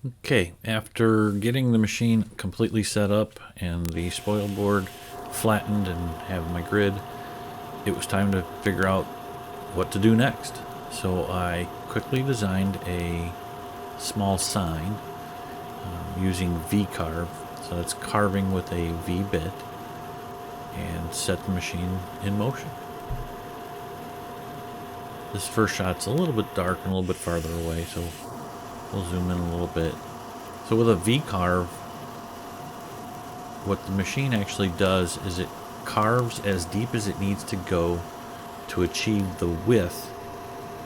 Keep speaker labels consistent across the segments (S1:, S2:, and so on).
S1: Okay, after getting the machine completely set up and the spoil board flattened and have my grid, it was time to figure out what to do next. So I quickly designed a small sign using v-carve. So that's carving with a V bit, and set the machine in motion. This first shot's a little bit dark and a little bit farther away, so we'll zoom in a little bit. So with a v-carve, what the machine actually does is it carves as deep as it needs to go to achieve the width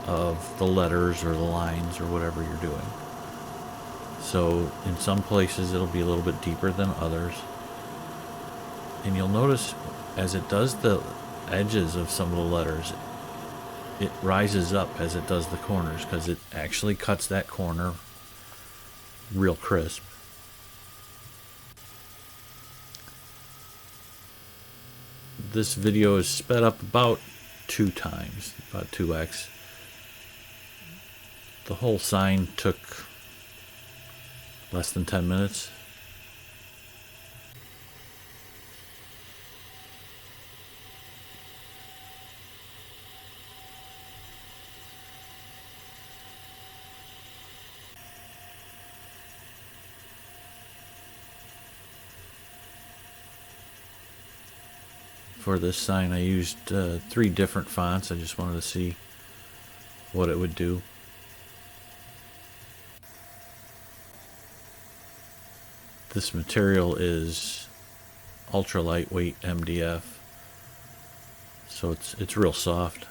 S1: of the letters or the lines or whatever you're doing. So in some places it'll be a little bit deeper than others. And you'll notice as it does the edges of some of the letters, it rises up as it does the corners because it actually cuts that corner real crisp. This video is sped up about 2 times, about 2x. The whole sign took less than 10 minutes. For this sign I used 3 different fonts. I just wanted to see what it would do. This material is ultra lightweight MDF, so it's real soft.